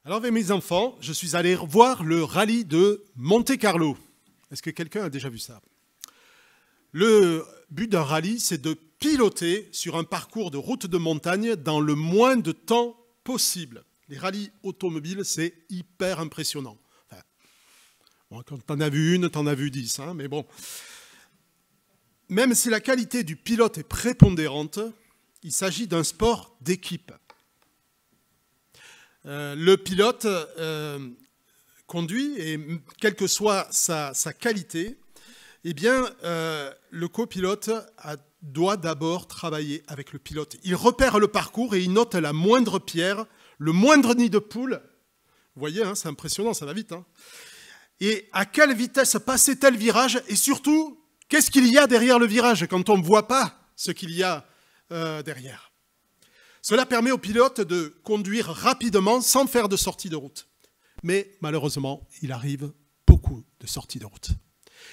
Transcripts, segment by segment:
Alors avec mes enfants, je suis allé voir le rallye de Monte-Carlo. Est-ce que quelqu'un a déjà vu ça? Le but d'un rallye, c'est de piloter sur un parcours de route de montagne dans le moins de temps possible. Les rallyes automobiles, c'est hyper impressionnant. Enfin, bon, quand t'en as vu une, t'en as vu 10, hein, mais bon. Même si la qualité du pilote est prépondérante, il s'agit d'un sport d'équipe. Le pilote conduit et quelle que soit sa qualité, eh bien, le copilote doit d'abord travailler avec le pilote. Il repère le parcours et il note la moindre pierre, le moindre nid de poule. Vous voyez, hein, c'est impressionnant, ça va vite. Hein. Et à quelle vitesse passer tel virage et surtout, qu'est-ce qu'il y a derrière le virage quand on ne voit pas ce qu'il y a derrière. Cela permet au pilote de conduire rapidement sans faire de sortie de route. Mais malheureusement, il arrive beaucoup de sorties de route.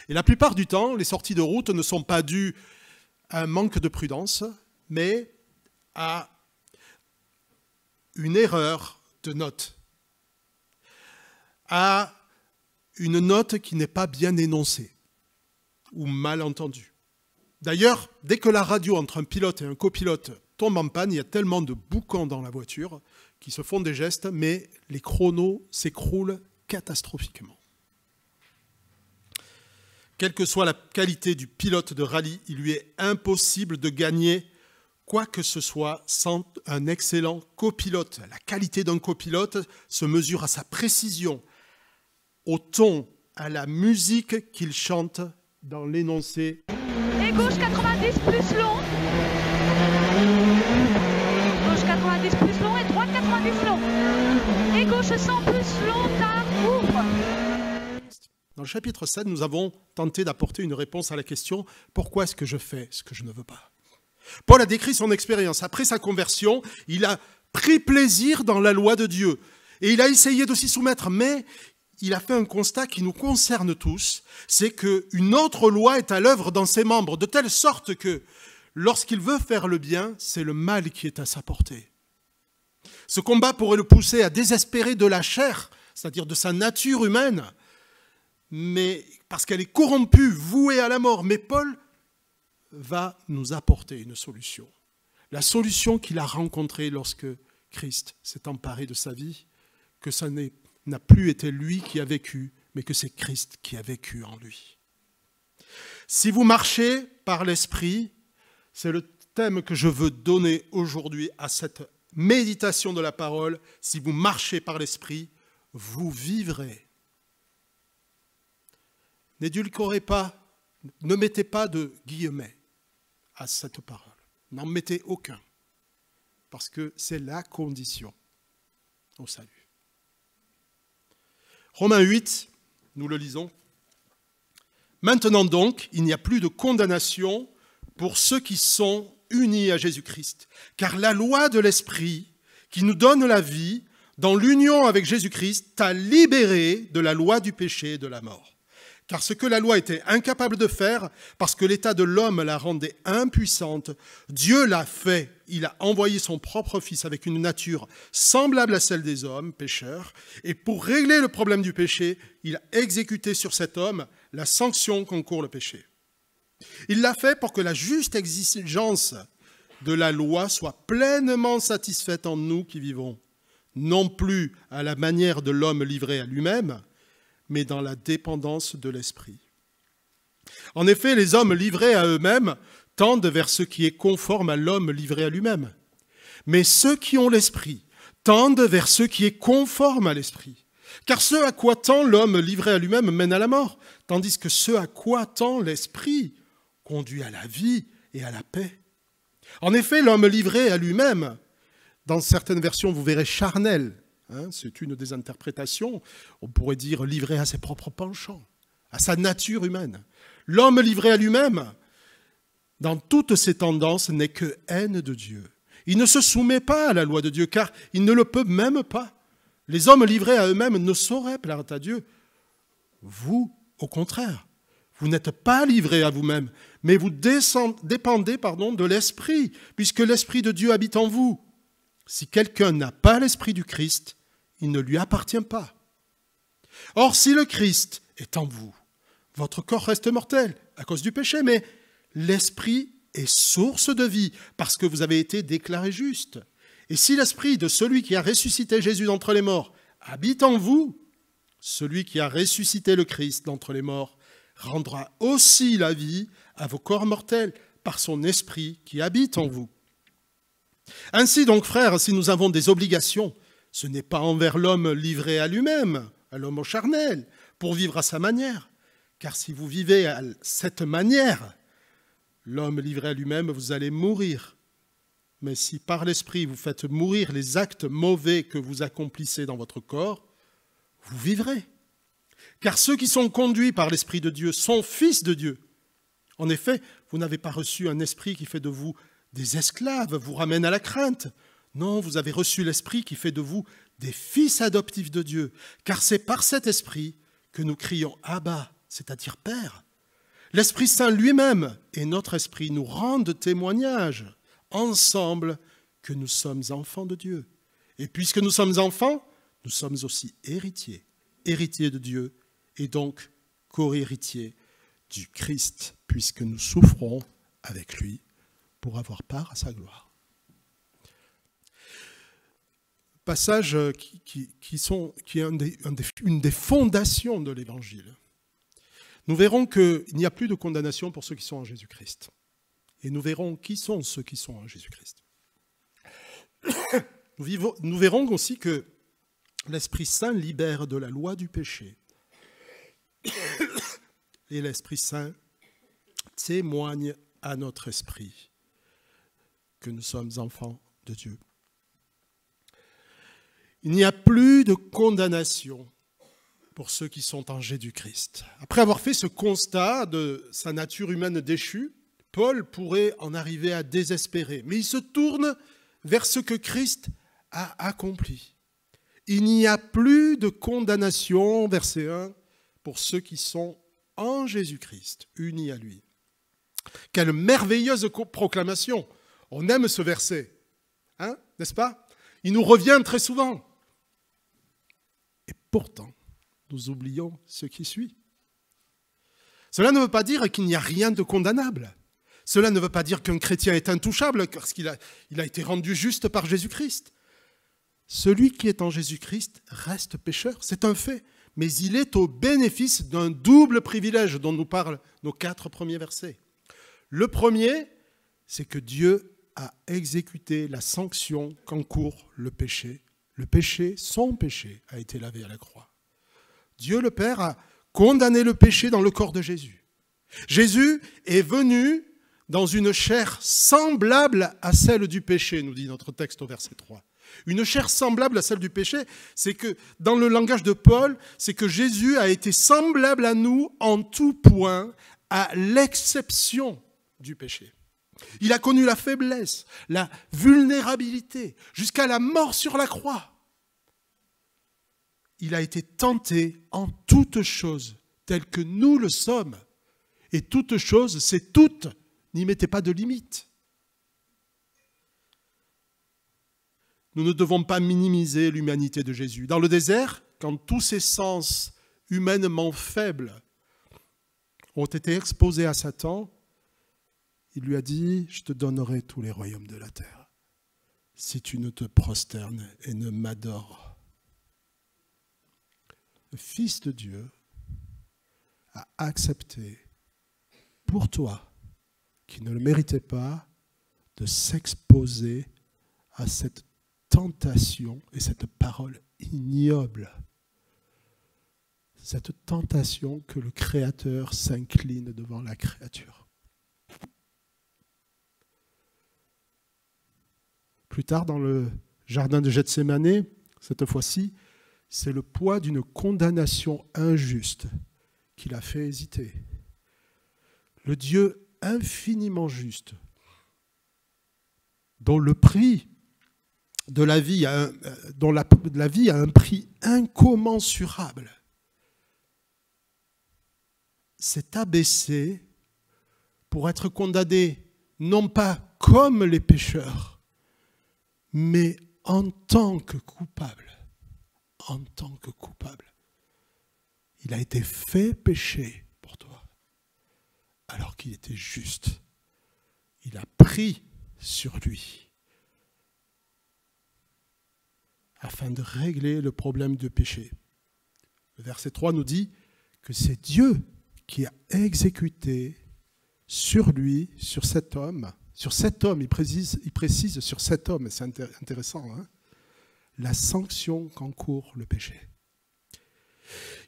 Et la plupart du temps, les sorties de route ne sont pas dues à un manque de prudence, mais à une erreur de note, à une note qui n'est pas bien énoncée ou mal entendue. D'ailleurs, dès que la radio entre un pilote et un copilote tombe en panne, il y a tellement de boucans dans la voiture qui se font des gestes, mais les chronos s'écroulent catastrophiquement. Quelle que soit la qualité du pilote de rallye, il lui est impossible de gagner quoi que ce soit sans un excellent copilote. La qualité d'un copilote se mesure à sa précision, au ton, à la musique qu'il chante dans l'énoncé. Et gauche 90 plus long. Gauche 90 plus long et droite 90 long. Et gauche 100 plus long, tard, ouvre. Dans le chapitre 7, nous avons tenté d'apporter une réponse à la question « Pourquoi est-ce que je fais ce que je ne veux pas ?» Paul a décrit son expérience. Après sa conversion, il a pris plaisir dans la loi de Dieu. Et il a essayé de s'y soumettre, mais il a fait un constat qui nous concerne tous, c'est qu'une autre loi est à l'œuvre dans ses membres, de telle sorte que lorsqu'il veut faire le bien, c'est le mal qui est à sa portée. Ce combat pourrait le pousser à désespérer de la chair, c'est-à-dire de sa nature humaine, mais parce qu'elle est corrompue, vouée à la mort. Mais Paul va nous apporter une solution. La solution qu'il a rencontrée lorsque Christ s'est emparé de sa vie, que ça n'a plus été lui qui a vécu, mais que c'est Christ qui a vécu en lui. Si vous marchez par l'Esprit, c'est le thème que je veux donner aujourd'hui à cette méditation de la parole. Si vous marchez par l'Esprit, vous vivrez. N'édulcorez pas, ne mettez pas de guillemets à cette parole. N'en mettez aucun, parce que c'est la condition au salut. Romains 8, nous le lisons. Maintenant donc, il n'y a plus de condamnation pour ceux qui sont unis à Jésus-Christ, car la loi de l'Esprit qui nous donne la vie, dans l'union avec Jésus-Christ, t'a libéré de la loi du péché et de la mort. Car ce que la loi était incapable de faire, parce que l'état de l'homme la rendait impuissante, Dieu l'a fait. Il a envoyé son propre Fils avec une nature semblable à celle des hommes, pécheurs, et pour régler le problème du péché, il a exécuté sur cet homme la sanction qu'encourt le péché. Il l'a fait pour que la juste exigence de la loi soit pleinement satisfaite en nous qui vivons, non plus à la manière de l'homme livré à lui-même, mais dans la dépendance de l'Esprit. En effet, les hommes livrés à eux-mêmes tendent vers ce qui est conforme à l'homme livré à lui-même. Mais ceux qui ont l'Esprit tendent vers ce qui est conforme à l'Esprit. Car ce à quoi tend l'homme livré à lui-même mène à la mort, tandis que ce à quoi tend l'Esprit conduit à la vie et à la paix. En effet, l'homme livré à lui-même, dans certaines versions vous verrez charnel, c'est une des interprétations, on pourrait dire livré à ses propres penchants, à sa nature humaine. L'homme livré à lui-même, dans toutes ses tendances, n'est que haine de Dieu. Il ne se soumet pas à la loi de Dieu, car il ne le peut même pas. Les hommes livrés à eux-mêmes ne sauraient plaire à Dieu. Vous, au contraire, vous n'êtes pas livrés à vous-même, mais vous dépendez de l'Esprit, puisque l'Esprit de Dieu habite en vous. Si quelqu'un n'a pas l'Esprit du Christ, il ne lui appartient pas. Or, si le Christ est en vous, votre corps reste mortel à cause du péché, mais l'Esprit est source de vie parce que vous avez été déclarés justes. Et si l'Esprit de celui qui a ressuscité Jésus d'entre les morts habite en vous, celui qui a ressuscité le Christ d'entre les morts rendra aussi la vie à vos corps mortels par son Esprit qui habite en vous. Ainsi donc, frères, si nous avons des obligations, ce n'est pas envers l'homme livré à lui-même, à l'homme charnel, pour vivre à sa manière. Car si vous vivez à cette manière, l'homme livré à lui-même, vous allez mourir. Mais si par l'Esprit vous faites mourir les actes mauvais que vous accomplissez dans votre corps, vous vivrez. Car ceux qui sont conduits par l'Esprit de Dieu sont fils de Dieu. En effet, vous n'avez pas reçu un esprit qui fait de vous des esclaves, vous ramène à la crainte. Non, vous avez reçu l'Esprit qui fait de vous des fils adoptifs de Dieu. Car c'est par cet Esprit que nous crions « Abba », c'est-à-dire « Père ». L'Esprit Saint lui-même et notre esprit nous rendent témoignage ensemble que nous sommes enfants de Dieu. Et puisque nous sommes enfants, nous sommes aussi héritiers, héritiers de Dieu et donc co-héritiers du Christ, puisque nous souffrons avec lui pour avoir part à sa gloire. Passage qui est une des fondations de l'Évangile. Nous verrons qu'il n'y a plus de condamnation pour ceux qui sont en Jésus-Christ. Et nous verrons qui sont ceux qui sont en Jésus-Christ. Nous verrons aussi que l'Esprit Saint libère de la loi du péché. Et l'Esprit Saint témoigne à notre esprit que nous sommes enfants de Dieu. Il n'y a plus de condamnation pour ceux qui sont en Jésus-Christ. Après avoir fait ce constat de sa nature humaine déchue, Paul pourrait en arriver à désespérer. Mais il se tourne vers ce que Christ a accompli. Il n'y a plus de condamnation, verset 1, pour ceux qui sont en Jésus-Christ, unis à lui. Quelle merveilleuse proclamation! On aime ce verset, hein, n'est-ce pas? Il nous revient très souvent. Et pourtant, nous oublions ce qui suit. Cela ne veut pas dire qu'il n'y a rien de condamnable. Cela ne veut pas dire qu'un chrétien est intouchable parce qu'il a été rendu juste par Jésus-Christ. Celui qui est en Jésus-Christ reste pécheur, c'est un fait, mais il est au bénéfice d'un double privilège dont nous parlent nos 4 premiers versets. Le premier, c'est que Dieu a exécuté la sanction qu'encourt le péché. Le péché, son péché, a été lavé à la croix. Dieu le Père a condamné le péché dans le corps de Jésus. Jésus est venu dans une chair semblable à celle du péché, nous dit notre texte au verset 3. Une chair semblable à celle du péché, c'est que, dans le langage de Paul, c'est que Jésus a été semblable à nous en tout point, à l'exception du péché. Il a connu la faiblesse, la vulnérabilité, jusqu'à la mort sur la croix. Il a été tenté en toutes choses, telles que nous le sommes. Et toutes choses, c'est toutes, n'y mettez pas de limite. Nous ne devons pas minimiser l'humanité de Jésus. Dans le désert, quand tous ses sens humainement faibles ont été exposés à Satan, il lui a dit « Je te donnerai tous les royaumes de la terre, si tu ne te prosternes et ne m'adores. » Le Fils de Dieu a accepté pour toi, qui ne le méritais pas, de s'exposer à cette tentation et cette parole ignoble. Cette tentation que le Créateur s'incline devant la créature. Plus tard, dans le jardin de Gethsémanée, cette fois-ci, c'est le poids d'une condamnation injuste qui l'a fait hésiter. Le Dieu infiniment juste, dont le prix de la vie a un prix incommensurable, s'est abaissé pour être condamné non pas comme les pécheurs, mais en tant que coupable. en tant que coupable. Il a été fait péché pour toi, alors qu'il était juste. Il a pris sur lui afin de régler le problème du péché. Le verset 3 nous dit que c'est Dieu qui a exécuté sur lui, sur cet homme, il précise sur cet homme, c'est intéressant, hein, la sanction qu'encourt le péché.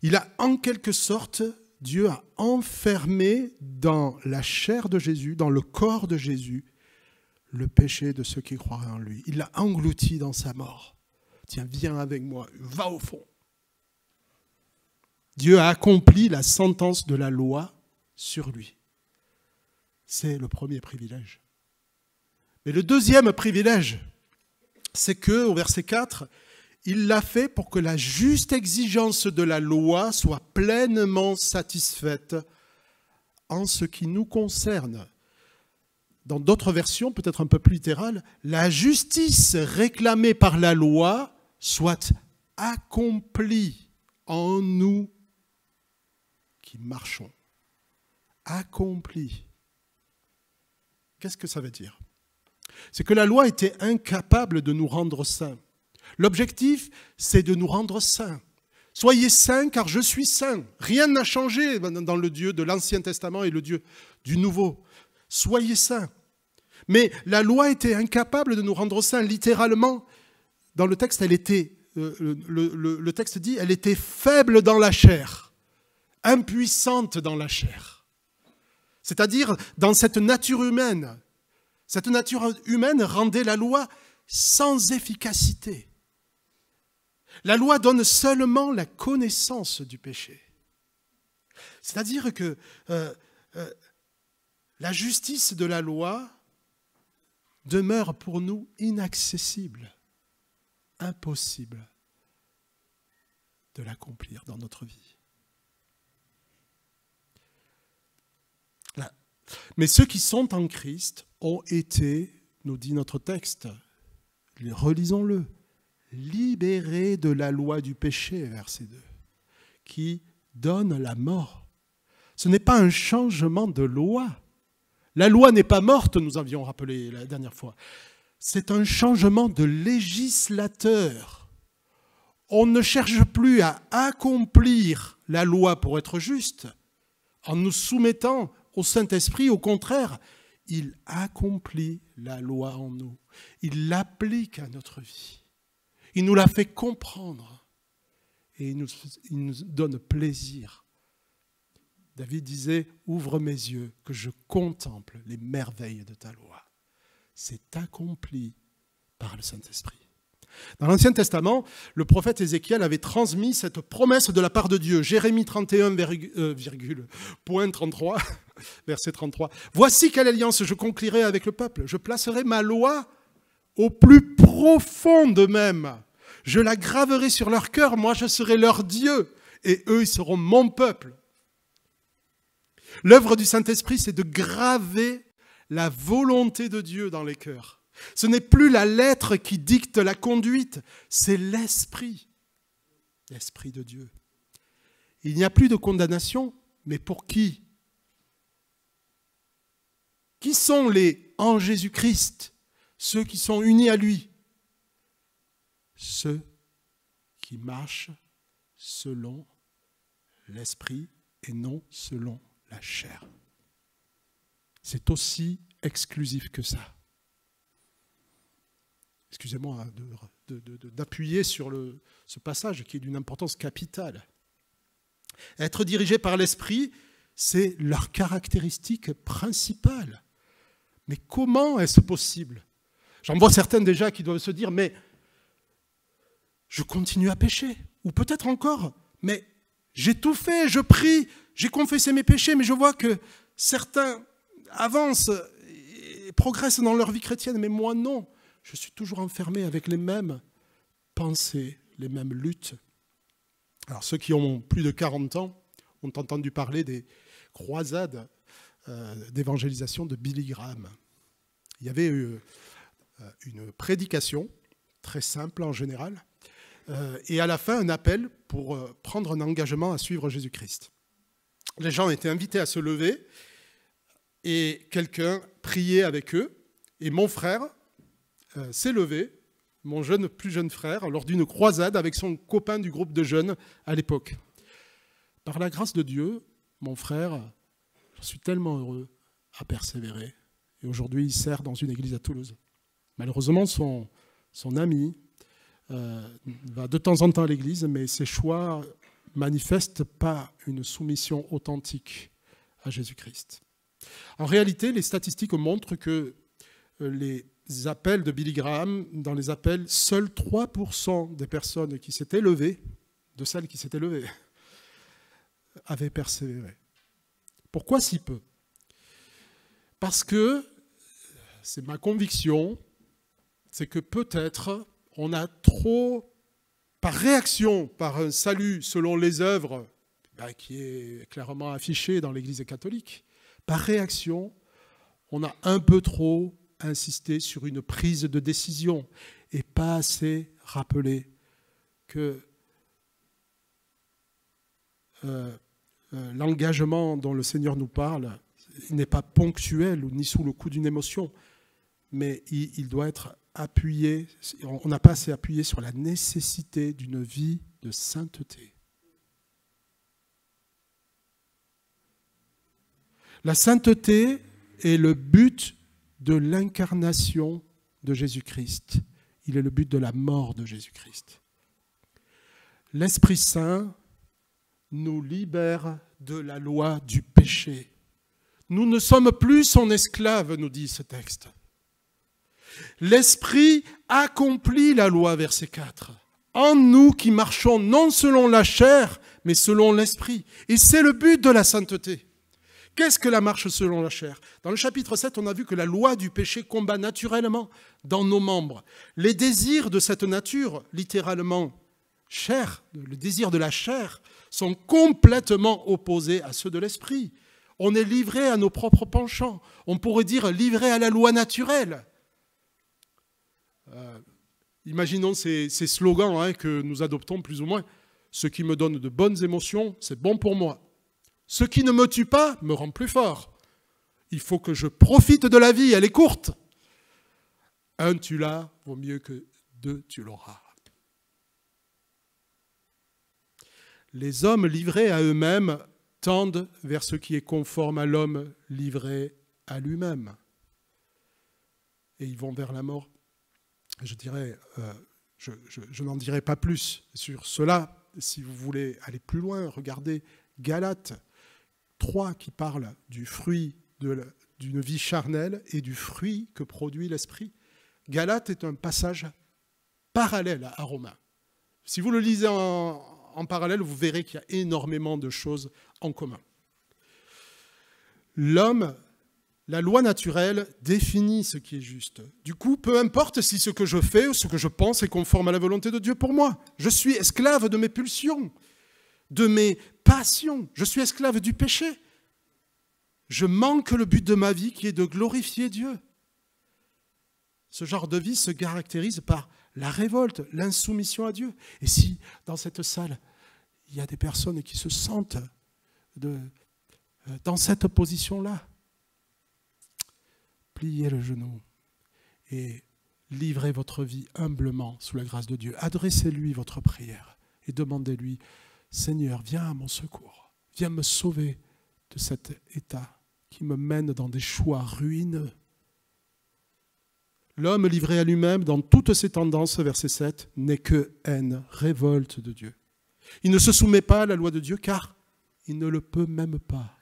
Il a en quelque sorte, Dieu a enfermé dans la chair de Jésus, dans le corps de Jésus, le péché de ceux qui croiraient en lui. Il l'a englouti dans sa mort. Tiens, viens avec moi, va au fond. Dieu a accompli la sentence de la loi sur lui. C'est le premier privilège. Mais le deuxième privilège, c'est que, au verset 4, il l'a fait pour que la juste exigence de la loi soit pleinement satisfaite en ce qui nous concerne. Dans d'autres versions, peut-être un peu plus littérales, la justice réclamée par la loi soit accomplie en nous qui marchons. Accomplie. Qu'est-ce que ça veut dire ? C'est que la loi était incapable de nous rendre saints. L'objectif, c'est de nous rendre saints. Soyez saints car je suis saint. Rien n'a changé dans le Dieu de l'Ancien Testament et le Dieu du Nouveau. Soyez saints. Mais la loi était incapable de nous rendre saints. Littéralement, dans le texte, le texte dit elle était faible dans la chair, impuissante dans la chair. C'est-à-dire dans cette nature humaine. Cette nature humaine rendait la loi sans efficacité. La loi donne seulement la connaissance du péché. C'est-à-dire que la justice de la loi demeure pour nous inaccessible, impossible de l'accomplir dans notre vie. Là. Mais ceux qui sont en Christ ont été, nous dit notre texte, relisons-le, libérés de la loi du péché, verset 2, qui donne la mort. Ce n'est pas un changement de loi. La loi n'est pas morte, nous avions rappelé la dernière fois. C'est un changement de législateur. On ne cherche plus à accomplir la loi pour être juste en nous soumettant au Saint-Esprit. Au contraire, il accomplit la loi en nous. Il l'applique à notre vie. Il nous la fait comprendre et il nous donne plaisir. David disait « Ouvre mes yeux, que je contemple les merveilles de ta loi. » C'est accompli par le Saint-Esprit. Dans l'Ancien Testament, le prophète Ézéchiel avait transmis cette promesse de la part de Dieu. Jérémie 31, point 33, verset 33. « Voici quelle alliance je conclurai avec le peuple. Je placerai ma loi au plus profond d'eux-mêmes. Je la graverai sur leur cœur, moi je serai leur Dieu, et eux ils seront mon peuple. » L'œuvre du Saint-Esprit, c'est de graver la volonté de Dieu dans les cœurs. Ce n'est plus la lettre qui dicte la conduite, c'est l'Esprit, l'Esprit de Dieu. Il n'y a plus de condamnation, mais pour qui ? Qui sont les en Jésus-Christ, ceux qui sont unis à lui ? Ceux qui marchent selon l'Esprit et non selon la chair. C'est aussi exclusif que ça. Excusez-moi d'appuyer sur ce passage qui est d'une importance capitale. Être dirigé par l'Esprit, c'est leur caractéristique principale. Mais comment est-ce possible ? J'en vois certains déjà qui doivent se dire, mais je continue à pécher. Ou peut-être encore, mais j'ai tout fait, je prie, j'ai confessé mes péchés, mais je vois que certains avancent et progressent dans leur vie chrétienne, mais moi non. Je suis toujours enfermé avec les mêmes pensées, les mêmes luttes. Alors ceux qui ont plus de 40 ans ont entendu parler des croisades d'évangélisation de Billy Graham. Il y avait une prédication, très simple en général, et à la fin un appel pour prendre un engagement à suivre Jésus-Christ. Les gens étaient invités à se lever et quelqu'un priait avec eux. Et mon frère s'est levé, mon plus jeune frère, lors d'une croisade avec son copain du groupe de jeunes à l'époque. Par la grâce de Dieu, mon frère, je suis tellement heureux, a persévéré. Et aujourd'hui, il sert dans une église à Toulouse. Malheureusement, son ami va de temps en temps à l'église, mais ses choix manifestent pas une soumission authentique à Jésus-Christ. En réalité, les statistiques montrent que les appels de Billy Graham, dans les appels, seuls 3% des personnes qui s'étaient levées, de celles qui s'étaient levées, avaient persévéré. Pourquoi si peu ? Parce que, c'est ma conviction, c'est que peut-être on a trop, par réaction, par un salut selon les œuvres, qui est clairement affiché dans l'Église catholique, par réaction, on a un peu trop insisté sur une prise de décision et pas assez rappelé que l'engagement dont le Seigneur nous parle, il n'est pas ponctuel ni sous le coup d'une émotion, mais il doit être appuyé, on n'a pas assez appuyé sur la nécessité d'une vie de sainteté. La sainteté est le but de l'incarnation de Jésus-Christ. Il est le but de la mort de Jésus-Christ. L'Esprit Saint nous libère de la loi du péché. Nous ne sommes plus son esclave, nous dit ce texte. L'Esprit accomplit la loi, verset 4. En nous qui marchons non selon la chair, mais selon l'Esprit. Et c'est le but de la sainteté. Qu'est-ce que la marche selon la chair ? Dans le chapitre 7, on a vu que la loi du péché combat naturellement dans nos membres. Les désirs de cette nature, littéralement chair, le désir de la chair, sont complètement opposés à ceux de l'esprit. On est livré à nos propres penchants. On pourrait dire livré à la loi naturelle. Imaginons ces slogans que nous adoptons plus ou moins. Ce qui me donne de bonnes émotions, c'est bon pour moi. Ce qui ne me tue pas me rend plus fort. Il faut que je profite de la vie, elle est courte. Un tu l'as, vaut mieux que deux tu l'auras. Les hommes livrés à eux-mêmes tendent vers ce qui est conforme à l'homme livré à lui-même. Et ils vont vers la mort. Je dirais, je n'en dirai pas plus sur cela. Si vous voulez aller plus loin, regardez Galates 3 qui parle du fruit d'une vie charnelle et du fruit que produit l'esprit. Galates est un passage parallèle à Romains. Si vous le lisez en parallèle, vous verrez qu'il y a énormément de choses en commun. L'homme, la loi naturelle définit ce qui est juste. Du coup, peu importe si ce que je fais ou ce que je pense est conforme à la volonté de Dieu pour moi. Je suis esclave de mes pulsions, de mes passions. Je suis esclave du péché. Je manque le but de ma vie qui est de glorifier Dieu. Ce genre de vie se caractérise par la révolte, l'insoumission à Dieu. Et si, dans cette salle, il y a des personnes qui se sentent dans cette position-là, pliez le genou et livrez votre vie humblement sous la grâce de Dieu. Adressez-lui votre prière et demandez-lui, Seigneur, viens à mon secours, viens me sauver de cet état qui me mène dans des choix ruineux. L'homme livré à lui-même dans toutes ses tendances, verset 7, n'est que haine, révolte de Dieu. Il ne se soumet pas à la loi de Dieu car il ne le peut même pas.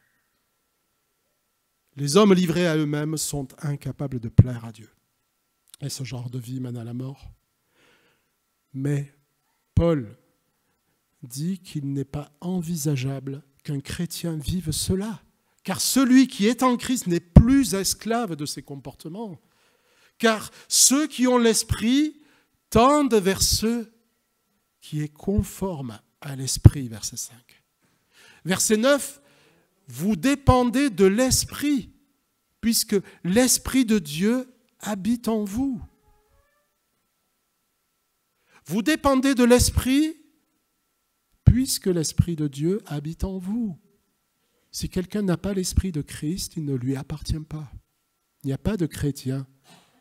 Les hommes livrés à eux-mêmes sont incapables de plaire à Dieu. Et ce genre de vie mène à la mort. Mais Paul dit qu'il n'est pas envisageable qu'un chrétien vive cela. Car celui qui est en Christ n'est plus esclave de ses comportements. Car ceux qui ont l'esprit tendent vers ceux qui est conforme à l'esprit, verset 5. Verset 9, vous dépendez de l'esprit, puisque l'esprit de Dieu habite en vous. Vous dépendez de l'Esprit, puisque l'Esprit de Dieu habite en vous. Si quelqu'un n'a pas l'Esprit de Christ, il ne lui appartient pas. Il n'y a pas de chrétien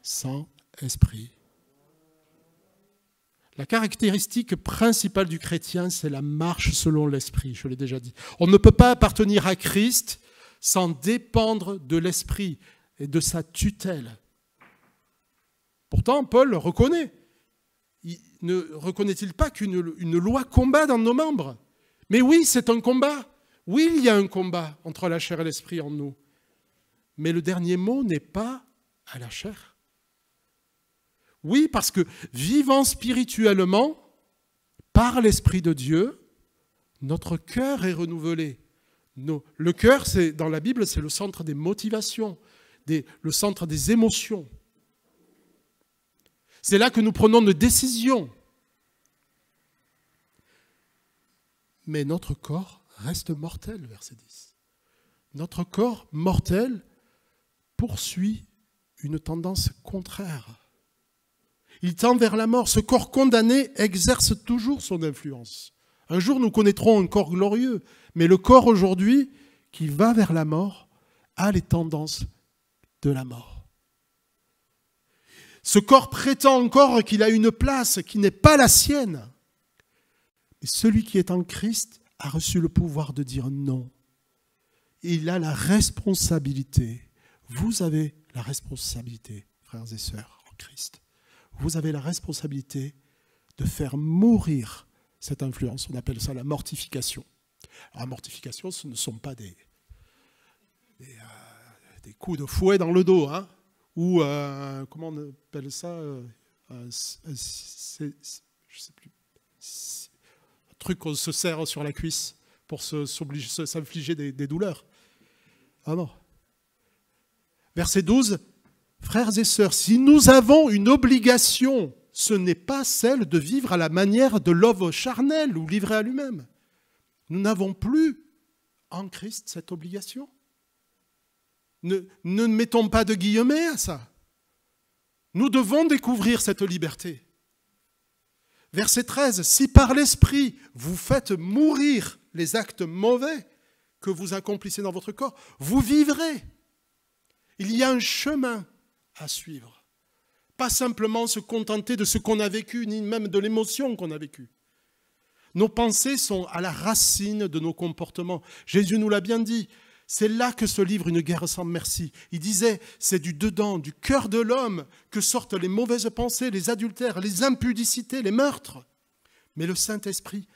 sans esprit. La caractéristique principale du chrétien, c'est la marche selon l'Esprit, je l'ai déjà dit. On ne peut pas appartenir à Christ sans dépendre de l'Esprit et de sa tutelle. Pourtant, Paul le reconnaît. Ne reconnaît-il pas qu'une loi combat dans nos membres? Mais oui, c'est un combat. Oui, il y a un combat entre la chair et l'esprit en nous. Mais le dernier mot n'est pas à la chair. Oui, parce que vivant spirituellement, par l'Esprit de Dieu, notre cœur est renouvelé. Le cœur, dans la Bible, c'est le centre des motivations, le centre des émotions. C'est là que nous prenons nos décisions. Mais notre corps reste mortel, verset 10. Notre corps mortel poursuit une tendance contraire. Il tend vers la mort. Ce corps condamné exerce toujours son influence. Un jour, nous connaîtrons un corps glorieux, mais le corps aujourd'hui, qui va vers la mort, a les tendances de la mort. Ce corps prétend encore qu'il a une place qui n'est pas la sienne. Mais celui qui est en Christ a reçu le pouvoir de dire non. Et il a la responsabilité. Vous avez la responsabilité, frères et sœurs, en Christ. Vous avez la responsabilité de faire mourir cette influence. On appelle ça la mortification. Alors, la mortification, ce ne sont pas des coups de fouet dans le dos, hein, ou, comment on appelle ça, je sais plus, un truc qu'on se serre sur la cuisse pour s'infliger des douleurs. Ah non. Verset 12. Frères et sœurs, si nous avons une obligation, ce n'est pas celle de vivre à la manière de l'homme charnel ou livré à lui-même. Nous n'avons plus en Christ cette obligation. Ne mettons pas de guillemets à ça. Nous devons découvrir cette liberté. Verset 13, si par l'Esprit vous faites mourir les actes mauvais que vous accomplissez dans votre corps, vous vivrez. Il y a un chemin à suivre. Pas simplement se contenter de ce qu'on a vécu, ni même de l'émotion qu'on a vécue. Nos pensées sont à la racine de nos comportements. Jésus nous l'a bien dit. C'est là que se livre une guerre sans merci. Il disait, c'est du dedans, du cœur de l'homme, que sortent les mauvaises pensées, les adultères, les impudicités, les meurtres. Mais le Saint-Esprit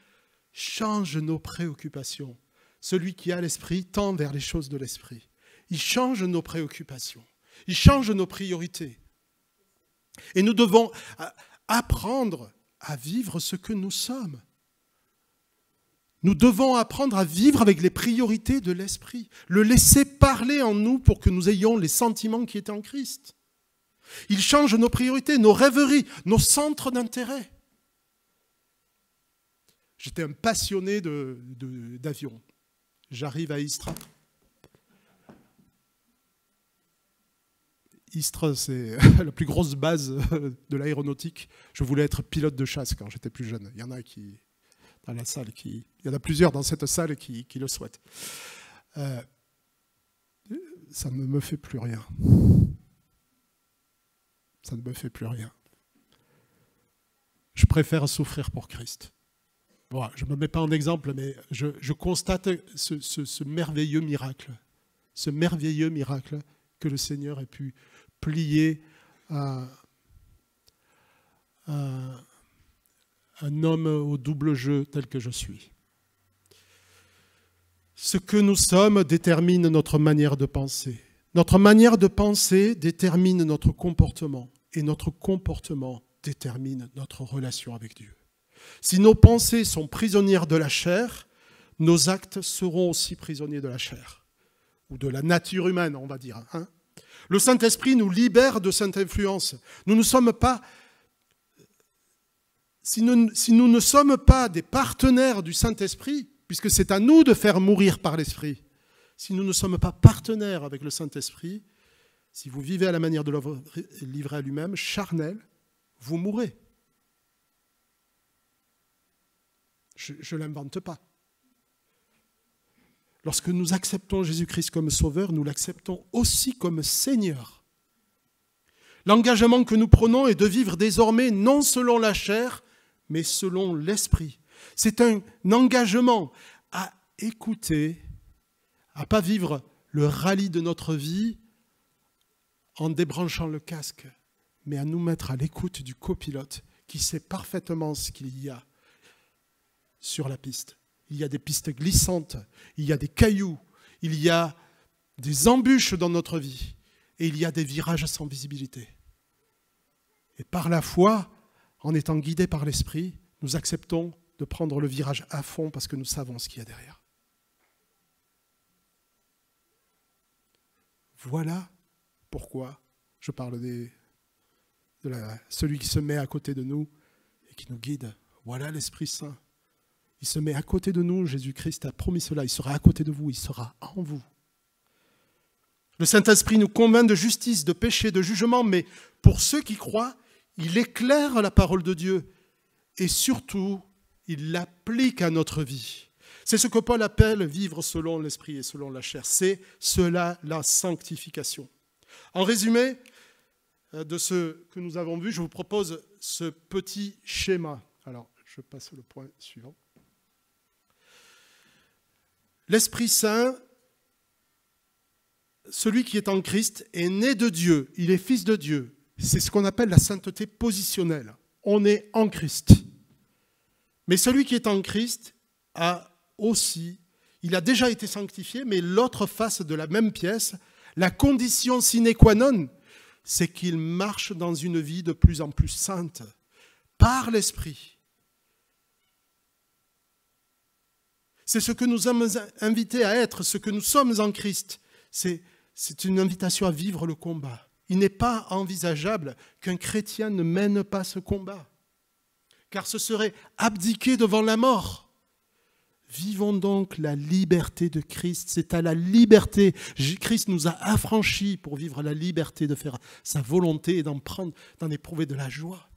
change nos préoccupations. Celui qui a l'Esprit tend vers les choses de l'Esprit. Il change nos préoccupations. Il change nos priorités. Et nous devons apprendre à vivre ce que nous sommes. Nous devons apprendre à vivre avec les priorités de l'Esprit, le laisser parler en nous pour que nous ayons les sentiments qui étaient en Christ. Il change nos priorités, nos rêveries, nos centres d'intérêt. J'étais un passionné d'avion. J'arrive à Istres. Istres, c'est la plus grosse base de l'aéronautique. Je voulais être pilote de chasse quand j'étais plus jeune. Il y en a qui... dans la salle, il y en a plusieurs dans cette salle qui le souhaitent. Ça ne me fait plus rien. Ça ne me fait plus rien. Je préfère souffrir pour Christ. Voilà, je ne me mets pas en exemple, mais je constate ce merveilleux miracle. Ce merveilleux miracle que le Seigneur ait pu plier à un homme au double jeu tel que je suis. Ce que nous sommes détermine notre manière de penser. Notre manière de penser détermine notre comportement. Et notre comportement détermine notre relation avec Dieu. Si nos pensées sont prisonnières de la chair, nos actes seront aussi prisonniers de la chair. Ou de la nature humaine, on va dire. Hein ? Le Saint-Esprit nous libère de cette influence. Nous ne sommes pas... Si nous ne sommes pas des partenaires du Saint-Esprit, puisque c'est à nous de faire mourir par l'Esprit, si nous ne sommes pas partenaires avec le Saint-Esprit, si vous vivez à la manière de l'homme livré à lui-même, charnel, vous mourrez. Je ne l'invente pas. Lorsque nous acceptons Jésus-Christ comme Sauveur, nous l'acceptons aussi comme Seigneur. L'engagement que nous prenons est de vivre désormais non selon la chair, mais selon l'Esprit. C'est un engagement à écouter, à ne pas vivre le rallye de notre vie en débranchant le casque, mais à nous mettre à l'écoute du copilote qui sait parfaitement ce qu'il y a sur la piste. Il y a des pistes glissantes, il y a des cailloux, il y a des embûches dans notre vie et il y a des virages sans visibilité. Et par la foi, en étant guidés par l'Esprit, nous acceptons de prendre le virage à fond parce que nous savons ce qu'il y a derrière. Voilà pourquoi je parle de celui qui se met à côté de nous et qui nous guide. Voilà l'Esprit Saint. Il se met à côté de nous. Jésus-Christ a promis cela. Il sera à côté de vous. Il sera en vous. Le Saint-Esprit nous convainc de justice, de péché, de jugement, mais pour ceux qui croient, il éclaire la parole de Dieu et surtout, il l'applique à notre vie. C'est ce que Paul appelle vivre selon l'esprit et selon la chair. C'est cela la sanctification. En résumé de ce que nous avons vu, je vous propose ce petit schéma. Alors, je passe au point suivant. L'Esprit Saint, celui qui est en Christ, est né de Dieu. Il est fils de Dieu. C'est ce qu'on appelle la sainteté positionnelle. On est en Christ. Mais celui qui est en Christ il a déjà été sanctifié, mais l'autre face de la même pièce, la condition sine qua non, c'est qu'il marche dans une vie de plus en plus sainte, par l'Esprit. C'est ce que nous sommes invités à être, ce que nous sommes en Christ. C'est une invitation à vivre le combat. Il n'est pas envisageable qu'un chrétien ne mène pas ce combat, car ce serait abdiquer devant la mort. Vivons donc la liberté de Christ. C'est à la liberté. Christ nous a affranchis pour vivre la liberté de faire sa volonté et d'en éprouver de la joie.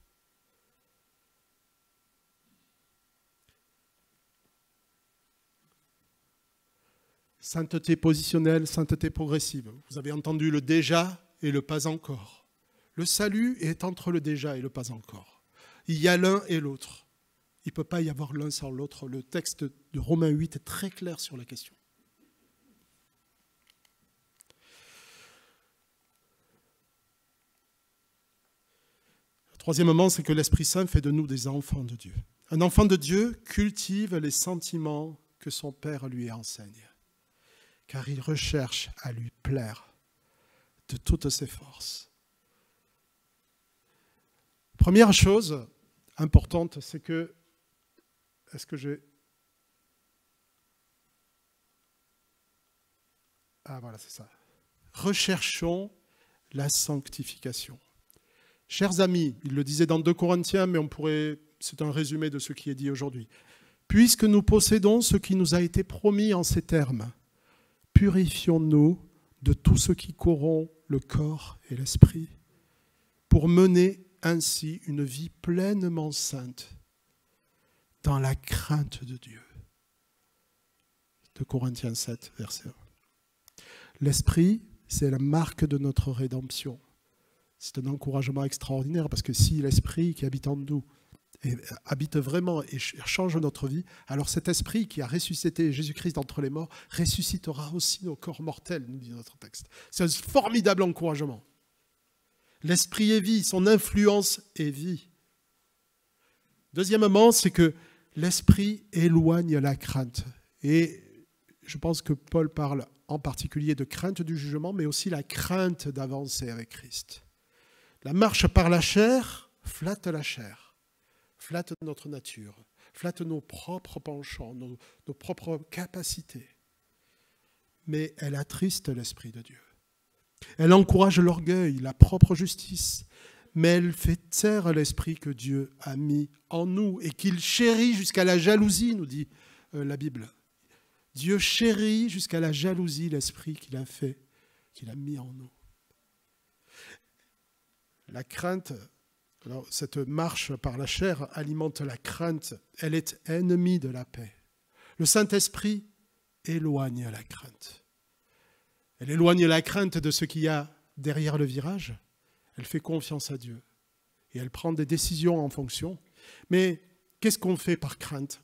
Sainteté positionnelle, sainteté progressive. Vous avez entendu le déjà et le pas encore. Le salut est entre le déjà et le pas encore. Il y a l'un et l'autre. Il ne peut pas y avoir l'un sans l'autre. Le texte de Romains 8 est très clair sur la question. Troisièmement, c'est que l'Esprit Saint fait de nous des enfants de Dieu. Un enfant de Dieu cultive les sentiments que son Père lui enseigne, car il recherche à lui plaire de toutes ses forces. Première chose importante, c'est que est-ce que j'ai... Ah voilà, c'est ça. Recherchons la sanctification. Chers amis, il le disait dans 2 Corinthiens, mais c'est un résumé de ce qui est dit aujourd'hui. Puisque nous possédons ce qui nous a été promis en ces termes, purifions-nous de tout ce qui corrompt le corps et l'esprit, pour mener ainsi une vie pleinement sainte, dans la crainte de Dieu. 2 Corinthiens 7, verset 1. L'esprit, c'est la marque de notre rédemption. C'est un encouragement extraordinaire parce que si l'esprit qui habite en nous habite vraiment et change notre vie, alors cet esprit qui a ressuscité Jésus-Christ d'entre les morts ressuscitera aussi nos corps mortels, nous dit notre texte. C'est un formidable encouragement. L'esprit est vie, son influence est vie. Deuxièmement, c'est que l'esprit éloigne la crainte. Et je pense que Paul parle en particulier de crainte du jugement, mais aussi la crainte d'avancer avec Christ. La marche par la chair, flatte notre nature, flatte nos propres penchants, nos propres capacités. Mais elle attriste l'Esprit de Dieu. Elle encourage l'orgueil, la propre justice, mais elle fait taire l'esprit que Dieu a mis en nous et qu'il chérit jusqu'à la jalousie, nous dit la Bible. Dieu chérit jusqu'à la jalousie l'esprit qu'il a mis en nous. La crainte Alors, cette marche par la chair alimente la crainte. Elle est ennemie de la paix. Le Saint-Esprit éloigne la crainte. Elle éloigne la crainte de ce qu'il y a derrière le virage. Elle fait confiance à Dieu. Et elle prend des décisions en fonction. Mais qu'est-ce qu'on fait par crainte?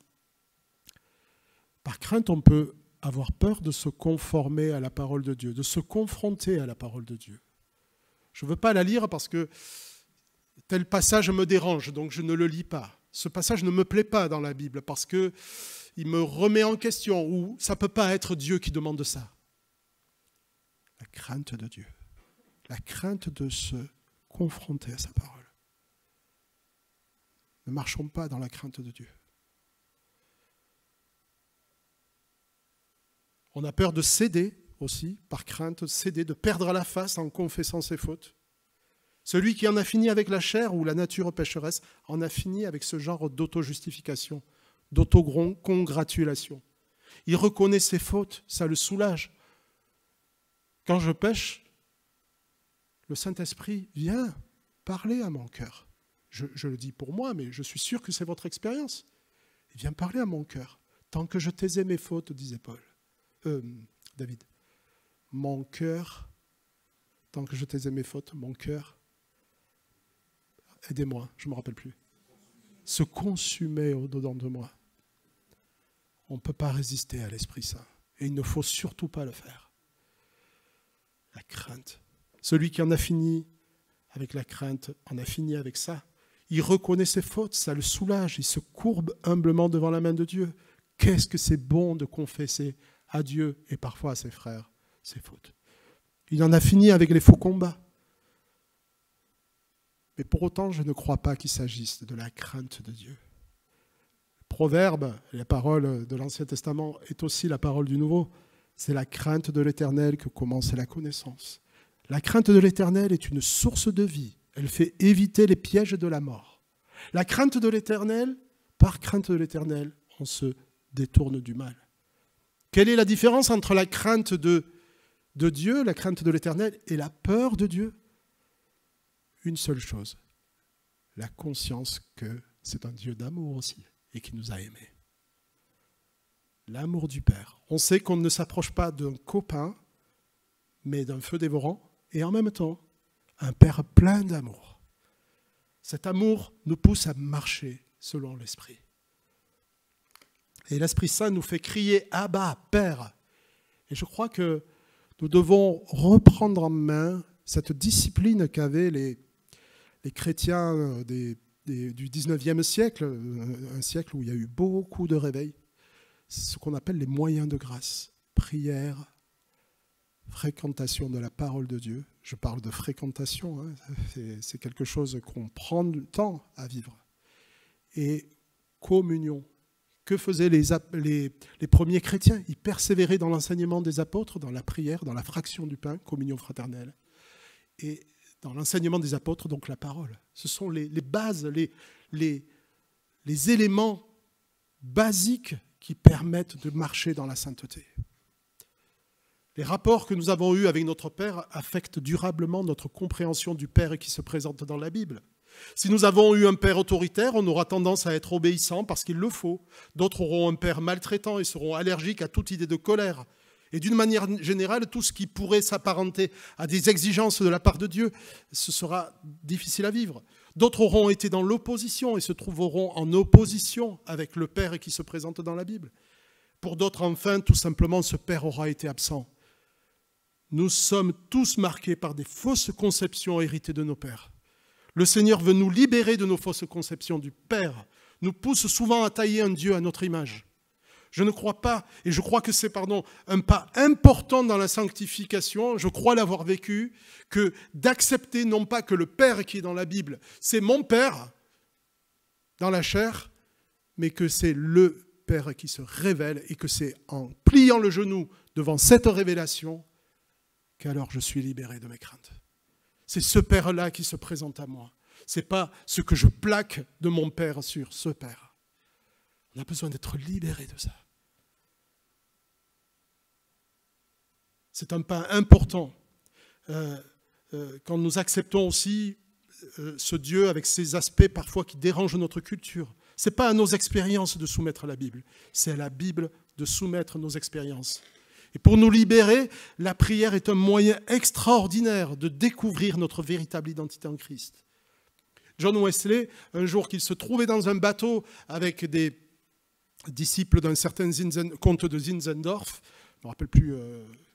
Par crainte, on peut avoir peur de se conformer à la parole de Dieu, de se confronter à la parole de Dieu. Je ne veux pas la lire parce que tel passage me dérange, donc je ne le lis pas. Ce passage ne me plaît pas dans la Bible parce qu'il me remet en question, ou ça ne peut pas être Dieu qui demande ça. La crainte de Dieu, la crainte de se confronter à sa parole. Ne marchons pas dans la crainte de Dieu. On a peur de céder aussi, par crainte, céder, de perdre la face en confessant ses fautes. Celui qui en a fini avec la chair ou la nature pécheresse en a fini avec ce genre d'auto-justification, d'auto-congratulation. Il reconnaît ses fautes, ça le soulage. Quand je pêche, le Saint-Esprit vient parler à mon cœur. Je le dis pour moi, mais je suis sûr que c'est votre expérience. Il vient parler à mon cœur. Tant que je taisais mes fautes, disait David. Mon cœur, tant que je taisais mes fautes, mon cœur, aidez-moi, je ne me rappelle plus, se consumait au-dedans de moi. On ne peut pas résister à l'Esprit Saint. Et il ne faut surtout pas le faire. La crainte. Celui qui en a fini avec la crainte, en a fini avec ça. Il reconnaît ses fautes, ça le soulage. Il se courbe humblement devant la main de Dieu. Qu'est-ce que c'est bon de confesser à Dieu et parfois à ses frères ses fautes. Il en a fini avec les faux combats. Mais pour autant, je ne crois pas qu'il s'agisse de la crainte de Dieu. Le Proverbe, la parole de l'Ancien Testament, est aussi la parole du Nouveau. C'est la crainte de l'Éternel que commence la connaissance. La crainte de l'Éternel est une source de vie. Elle fait éviter les pièges de la mort. La crainte de l'Éternel, par crainte de l'Éternel, on se détourne du mal. Quelle est la différence entre la crainte de Dieu, la crainte de l'Éternel, et la peur de Dieu? Une seule chose, la conscience que c'est un Dieu d'amour aussi et qui nous a aimés. L'amour du Père. On sait qu'on ne s'approche pas d'un copain, mais d'un feu dévorant, et en même temps, un Père plein d'amour. Cet amour nous pousse à marcher selon l'Esprit. Et l'Esprit Saint nous fait crier « Abba, Père !» Et je crois que nous devons reprendre en main cette discipline qu'avaient les chrétiens du 19e siècle, un siècle où il y a eu beaucoup de réveils, ce qu'on appelle les moyens de grâce, prière, fréquentation de la parole de Dieu. Je parle de fréquentation, hein, c'est quelque chose qu'on prend du temps à vivre. Et communion. Que faisaient les premiers chrétiens? Ils persévéraient dans l'enseignement des apôtres, dans la prière, dans la fraction du pain, communion fraternelle. Et dans l'enseignement des apôtres, donc la parole. Ce sont les bases, les éléments basiques qui permettent de marcher dans la sainteté. Les rapports que nous avons eus avec notre Père affectent durablement notre compréhension du Père qui se présente dans la Bible. Si nous avons eu un père autoritaire, on aura tendance à être obéissant parce qu'il le faut. D'autres auront un père maltraitant et seront allergiques à toute idée de colère. Et d'une manière générale, tout ce qui pourrait s'apparenter à des exigences de la part de Dieu, ce sera difficile à vivre. D'autres auront été dans l'opposition et se trouveront en opposition avec le Père qui se présente dans la Bible. Pour d'autres, enfin, tout simplement, ce Père aura été absent. Nous sommes tous marqués par des fausses conceptions héritées de nos pères. Le Seigneur veut nous libérer de nos fausses conceptions du Père, nous pousse souvent à tailler un Dieu à notre image. Je ne crois pas, et je crois que c'est un pas important dans la sanctification, je crois l'avoir vécu, que d'accepter non pas que le Père qui est dans la Bible, c'est mon Père dans la chair, mais que c'est le Père qui se révèle et que c'est en pliant le genou devant cette révélation qu'alors je suis libéré de mes craintes. C'est ce Père-là qui se présente à moi. Ce n'est pas ce que je plaque de mon Père sur ce Père. On a besoin d'être libéré de ça. C'est un pas important quand nous acceptons aussi ce Dieu avec ses aspects parfois qui dérangent notre culture. Ce n'est pas à nos expériences de soumettre la Bible, c'est à la Bible de soumettre nos expériences. Et pour nous libérer, la prière est un moyen extraordinaire de découvrir notre véritable identité en Christ. John Wesley, un jour qu'il se trouvait dans un bateau avec des disciples d'un certain comte de Zinzendorf, je ne me rappelle plus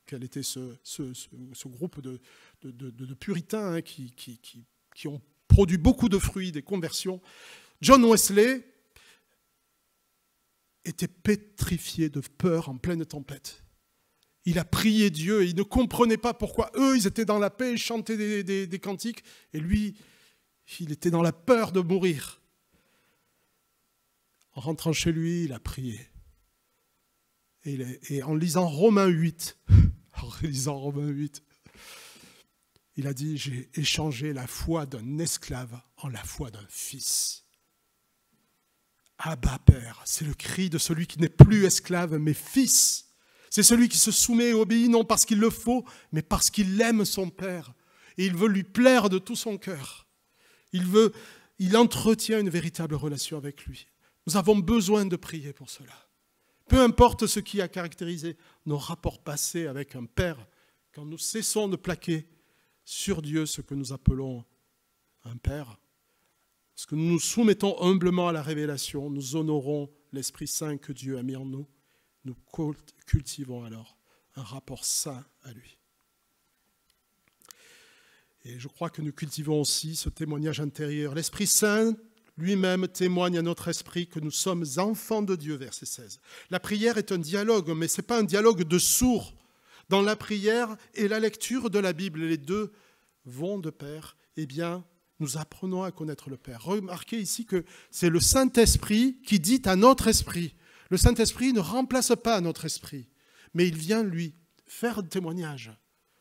quel était ce groupe de puritains hein, qui ont produit beaucoup de fruits, des conversions. John Wesley était pétrifié de peur en pleine tempête. Il a prié Dieu et il ne comprenait pas pourquoi eux, ils étaient dans la paix, ils chantaient des cantiques, et lui, il était dans la peur de mourir. En rentrant chez lui, il a prié. Et en lisant Romains 8, il a dit, j'ai échangé la foi d'un esclave en la foi d'un fils. Abba, Père, c'est le cri de celui qui n'est plus esclave, mais fils. C'est celui qui se soumet et obéit, non parce qu'il le faut, mais parce qu'il aime son Père. Et il veut lui plaire de tout son cœur. Il entretient une véritable relation avec lui. Nous avons besoin de prier pour cela. Peu importe ce qui a caractérisé nos rapports passés avec un Père, quand nous cessons de plaquer sur Dieu ce que nous appelons un Père, parce que nous nous soumettons humblement à la révélation, nous honorons l'Esprit Saint que Dieu a mis en nous, nous cultivons alors un rapport saint à lui. Et je crois que nous cultivons aussi ce témoignage intérieur. L'Esprit Saint lui-même témoigne à notre esprit que nous sommes enfants de Dieu, verset 16. La prière est un dialogue, mais ce n'est pas un dialogue de sourds. Dans la prière et la lecture de la Bible, les deux vont de pair. Eh bien, nous apprenons à connaître le Père. Remarquez ici que c'est le Saint-Esprit qui dit à notre esprit. Le Saint-Esprit ne remplace pas notre esprit, mais il vient lui faire témoignage.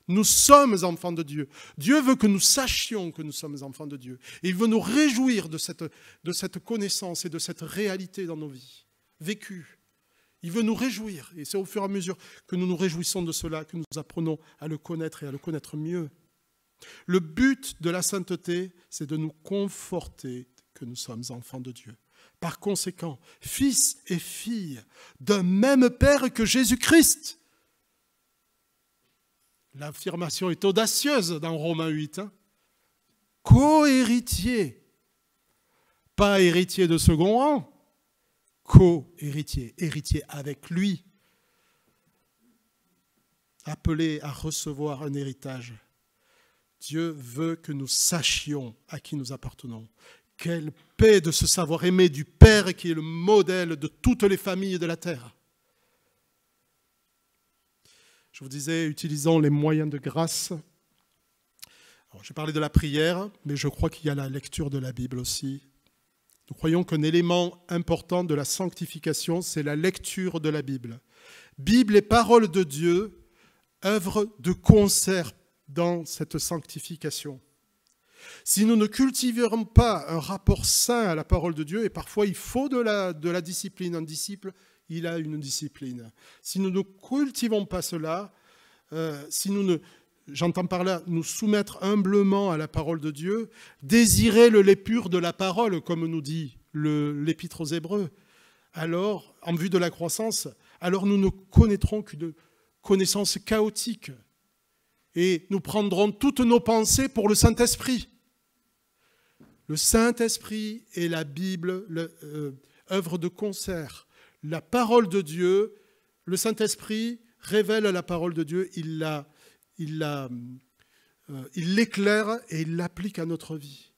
Nous sommes enfants de Dieu. Dieu veut que nous sachions que nous sommes enfants de Dieu. Et il veut nous réjouir de cette connaissance et de cette réalité dans nos vies, vécues. Il veut nous réjouir. Et c'est au fur et à mesure que nous nous réjouissons de cela que nous apprenons à le connaître et à le connaître mieux. Le but de la sainteté, c'est de nous conforter que nous sommes enfants de Dieu. Par conséquent, fils et filles d'un même Père que Jésus-Christ. L'affirmation est audacieuse dans Romains 8. Co-héritier, pas héritier de second rang, co-héritier, héritier avec lui, appelé à recevoir un héritage. Dieu veut que nous sachions à qui nous appartenons. Quelle paix de se savoir aimer du Père qui est le modèle de toutes les familles de la terre. Je vous disais, utilisons les moyens de grâce. J'ai parlé de la prière, mais je crois qu'il y a la lecture de la Bible aussi. Nous croyons qu'un élément important de la sanctification, c'est la lecture de la Bible. Bible et parole de Dieu œuvrent de concert dans cette sanctification. Si nous ne cultivons pas un rapport sain à la parole de Dieu, et parfois il faut de la discipline, un disciple, il a une discipline. Si nous ne cultivons pas cela, j'entends par là, nous soumettre humblement à la parole de Dieu, désirer le lait pur de la parole, comme nous dit l'Épître aux Hébreux, alors, en vue de la croissance, alors nous ne connaîtrons qu'une connaissance chaotique. Et nous prendrons toutes nos pensées pour le Saint-Esprit. Le Saint-Esprit et la Bible œuvrent de concert. La parole de Dieu, le Saint-Esprit révèle la parole de Dieu, il l'éclaire et il l'applique à notre vie.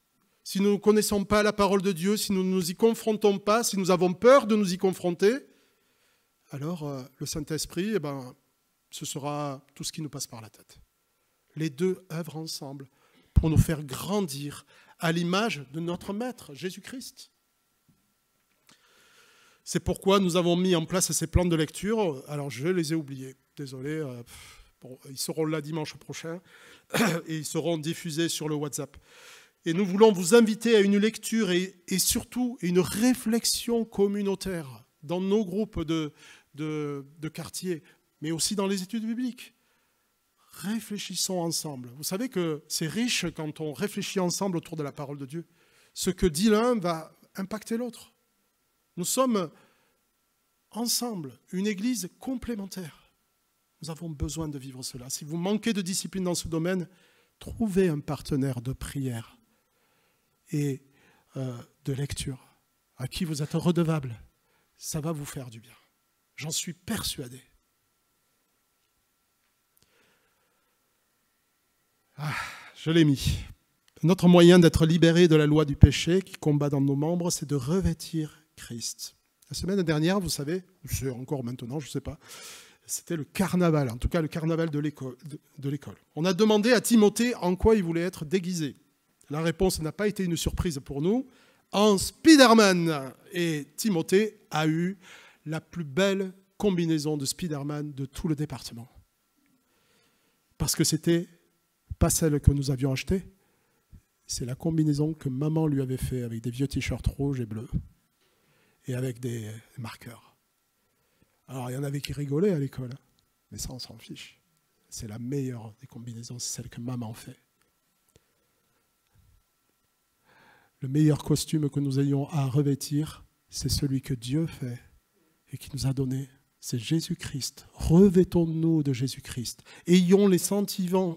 Si nous ne connaissons pas la parole de Dieu, si nous ne nous y confrontons pas, si nous avons peur de nous y confronter, alors le Saint-Esprit, ce sera tout ce qui nous passe par la tête. Les deux œuvrent ensemble pour nous faire grandir à l'image de notre Maître, Jésus-Christ. C'est pourquoi nous avons mis en place ces plans de lecture. Alors, je les ai oubliés. Désolé. Ils seront là dimanche prochain et ils seront diffusés sur le WhatsApp. Et nous voulons vous inviter à une lecture et surtout une réflexion communautaire dans nos groupes de quartier, mais aussi dans les études bibliques. réfléchissons ensemble. Vous savez que c'est riche quand on réfléchit ensemble autour de la parole de Dieu. Ce que dit l'un va impacter l'autre. Nous sommes ensemble, une église complémentaire. Nous avons besoin de vivre cela. Si vous manquez de discipline dans ce domaine, trouvez un partenaire de prière et de lecture à qui vous êtes redevable. Ça va vous faire du bien. J'en suis persuadé. Je l'ai mis. Notre moyen d'être libéré de la loi du péché qui combat dans nos membres, c'est de revêtir Christ. La semaine dernière, vous savez, c'est encore maintenant, je ne sais pas, c'était le carnaval, en tout cas le carnaval de l'école. On a demandé à Timothée en quoi il voulait être déguisé. La réponse n'a pas été une surprise pour nous. En Spider-Man. Et Timothée a eu la plus belle combinaison de Spider-Man de tout le département. Parce que c'était pas celle que nous avions achetée, c'est la combinaison que maman lui avait fait avec des vieux t-shirts rouges et bleus et avec des marqueurs. Alors il y en avait qui rigolaient à l'école, mais ça on s'en fiche. C'est la meilleure des combinaisons, c'est celle que maman fait. Le meilleur costume que nous ayons à revêtir, c'est celui que Dieu fait et qui nous a donné. C'est Jésus-Christ. Revêtons-nous de Jésus-Christ. Ayons les sentiments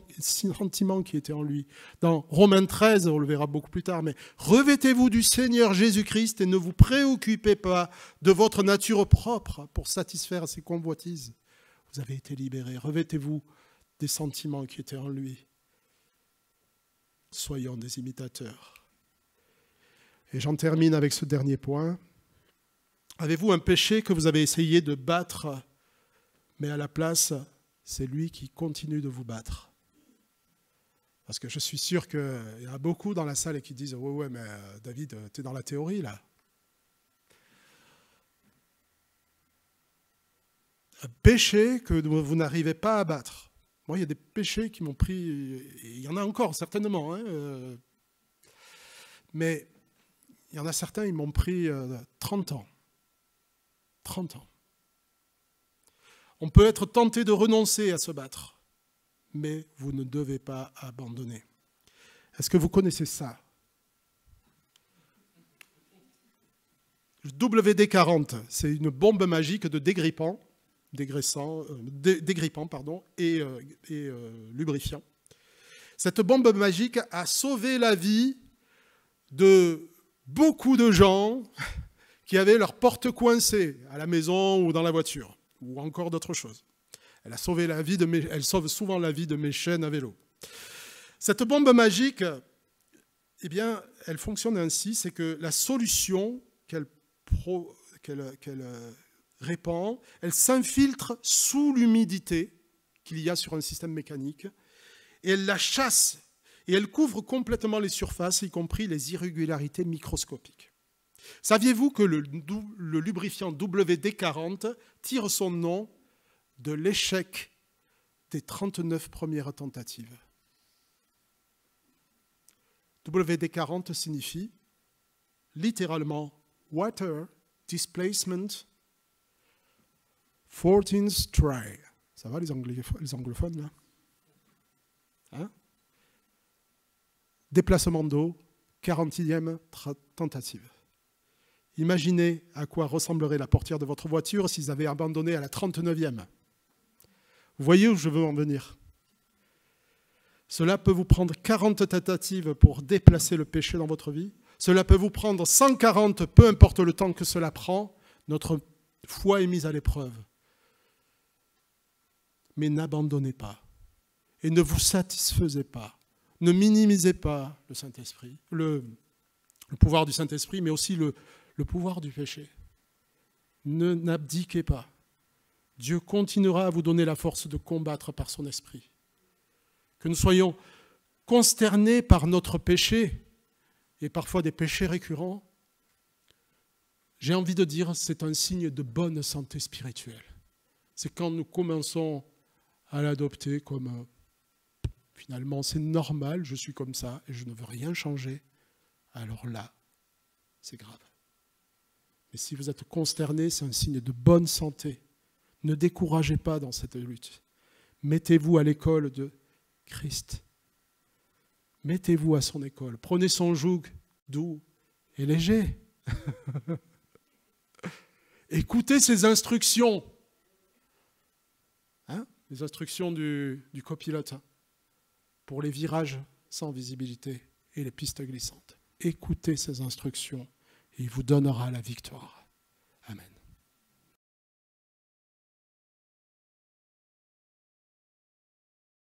qui étaient en lui. Dans Romains 13, on le verra beaucoup plus tard, mais revêtez-vous du Seigneur Jésus-Christ et ne vous préoccupez pas de votre nature propre pour satisfaire ses convoitises. Vous avez été libérés. Revêtez-vous des sentiments qui étaient en lui. Soyons des imitateurs. Et j'en termine avec ce dernier point. Avez-vous un péché que vous avez essayé de battre, mais à la place, c'est lui qui continue de vous battre? Parce que je suis sûr qu'il y en a beaucoup dans la salle qui disent « Ouais, mais David, tu es dans la théorie, là. » Un péché que vous n'arrivez pas à battre. Moi, il y a des péchés qui m'ont pris, et il y en a encore certainement, hein, mais il y en a certains, ils m'ont pris 30 ans. 30 ans. On peut être tenté de renoncer à se battre, mais vous ne devez pas abandonner. Est-ce que vous connaissez ça? WD-40, c'est une bombe magique de dégrippant et lubrifiant. Cette bombe magique a sauvé la vie de beaucoup de gens qui avaient leur porte coincée à la maison ou dans la voiture, ou encore d'autres choses. Elle sauve souvent la vie de mes chaînes à vélo. Cette bombe magique, eh bien, elle fonctionne ainsi, c'est que la solution qu'elle répand, elle s'infiltre sous l'humidité qu'il y a sur un système mécanique, et elle la chasse, et elle couvre complètement les surfaces, y compris les irrégularités microscopiques. Saviez-vous que le lubrifiant WD-40 tire son nom de l'échec des 39 premières tentatives? WD-40 signifie littéralement Water Displacement 14th Try. Ça va les anglophones là, hein? Déplacement d'eau, 40e tentative. Imaginez à quoi ressemblerait la portière de votre voiture s'ils avaient abandonné à la 39e. Vous voyez où je veux en venir? Cela peut vous prendre 40 tentatives pour déplacer le péché dans votre vie. Cela peut vous prendre 140, peu importe le temps que cela prend. Notre foi est mise à l'épreuve. Mais n'abandonnez pas. Et ne vous satisfaisez pas. Ne minimisez pas le Saint-Esprit, le pouvoir du Saint-Esprit, mais aussi le pouvoir du péché. N'abdiquez pas. Dieu continuera à vous donner la force de combattre par son esprit. Que nous soyons consternés par notre péché, et parfois des péchés récurrents, j'ai envie de dire c'est un signe de bonne santé spirituelle. C'est quand nous commençons à l'adopter comme finalement c'est normal, je suis comme ça et je ne veux rien changer, alors là, c'est grave. Mais si vous êtes consterné, c'est un signe de bonne santé. Ne découragez pas dans cette lutte, Mettez-vous à l'école de Christ. Mettez-vous à son école. Prenez son joug doux et léger. Écoutez ses instructions. Hein? Les instructions du copilote pour les virages sans visibilité et les pistes glissantes. Écoutez ses instructions et il vous donnera la victoire.